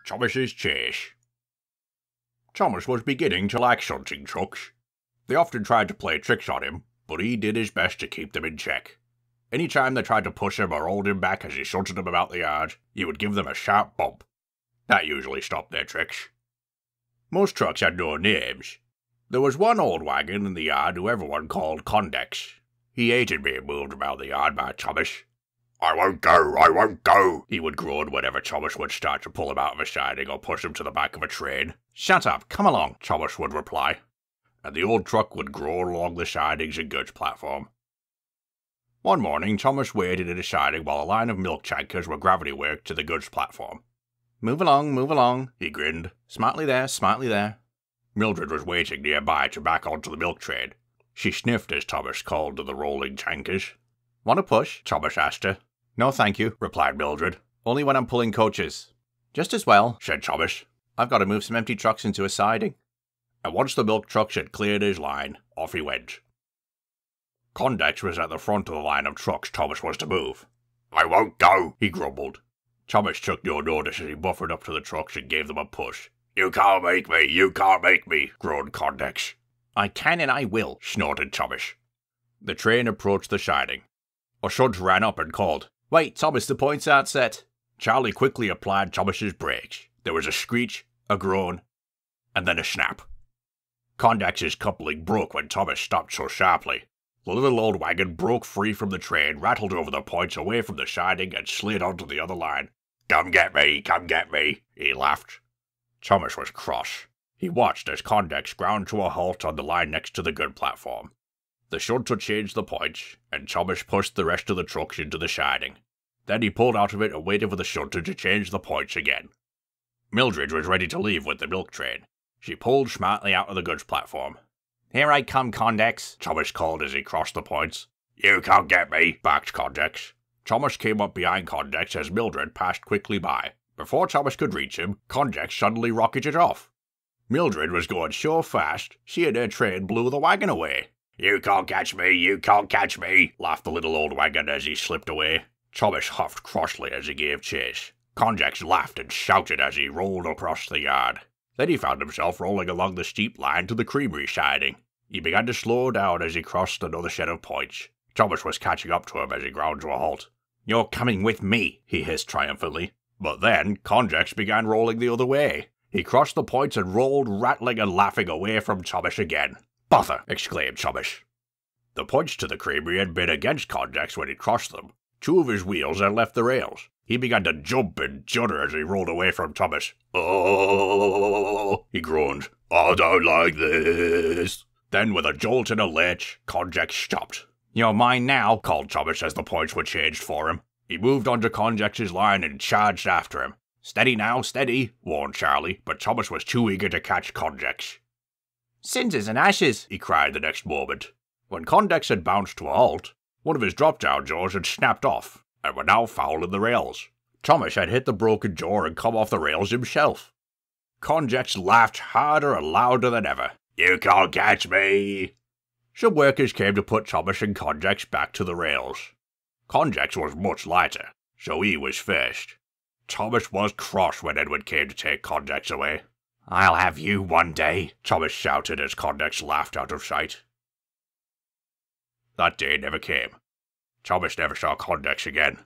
Chomish'sh Chashe. Chomish was beginning to like shunting trucks. They often tried to play tricks on him, but he did his best to keep them in check. Any time they tried to push him or hold him back as he shunted them about the yard, he would give them a sharp bump. That usually stopped their tricks. Most trucks had no names. There was one old wagon in the yard who everyone called Condex. He hated being moved about the yard by Chomish. I won't go, he would groan whenever Chomish would start to pull him out of a siding or push him to the back of a train. Shut up, come along, Chomish would reply, and the old truck would groan along the sidings and goods platform. One morning, Chomish waited in a siding while a line of milk tankers were gravity worked to the goods platform. Move along, he grinned. Smartly there. Mildred was waiting nearby to back onto the milk train. She sniffed as Chomish called to the rolling tankers. Want a push? Chomish asked her. No thank you, replied Mildred. Only when I'm pulling coaches. Just as well, said Chomish. I've got to move some empty trucks into a siding. And once the milk trucks had cleared his line, off he went. Condex was at the front of the line of trucks Chomish was to move. I won't go, he grumbled. Chomish took no notice as he buffered up to the trucks and gave them a push. You can't make me, groaned Condex. I can and I will, snorted Chomish. The train approached the siding. A shunt ran up and called, Wait, Thomas, the points aren't set. Charlie quickly applied Chomish's brakes. There was a screech, a groan, and then a snap. Condex's coupling broke when Thomas stopped so sharply. The little old wagon broke free from the train, rattled over the points away from the siding, and slid onto the other line. Come get me, he laughed. Chomish was cross. He watched as Condex ground to a halt on the line next to the good platform. The shunter changed the points, and Chomish pushed the rest of the trucks into the siding. Then he pulled out of it and waited for the shunter to change the points again. Mildred was ready to leave with the milk train. She pulled smartly out of the goods platform. Here I come, Condex, Chomish called as he crossed the points. You can't get me, barked Condex. Chomish came up behind Condex as Mildred passed quickly by. Before Chomish could reach him, Condex suddenly rocketed off. Mildred was going so fast, she and her train blew the wagon away. You can't catch me, laughed the little old wagon as he slipped away. Chomish huffed crossly as he gave chase. Condex laughed and shouted as he rolled across the yard. Then he found himself rolling along the steep line to the creamery siding. He began to slow down as he crossed another set of points. Chomish was catching up to him as he ground to a halt. You're coming with me, he hissed triumphantly. But then Condex began rolling the other way. He crossed the points and rolled, rattling and laughing away from Chomish again. Bother! Exclaimed Chomish. The points to the creamery had been against Condex when he crossed them. Two of his wheels had left the rails. He began to jump and judder as he rolled away from Chomish. Oh, he groaned. I don't like this. Then with a jolt and a lurch, Condex stopped. You're mine now, called Chomish as the points were changed for him. He moved onto Condex's line and charged after him. Steady now, steady, warned Charlie, but Chomish was too eager to catch Condex. Cinders and ashes, he cried the next moment. When Condex had bounced to a halt, one of his drop-down jaws had snapped off, and were now foul in the rails. Chomish had hit the broken jaw and come off the rails himself. Condex laughed harder and louder than ever. You can't catch me! Some workers came to put Chomish and Condex back to the rails. Condex was much lighter, so he was first. Chomish was cross when Edward came to take Condex away. I'll have you one day, Chomish shouted as Condex laughed out of sight. That day never came. Chomish never saw Condex again.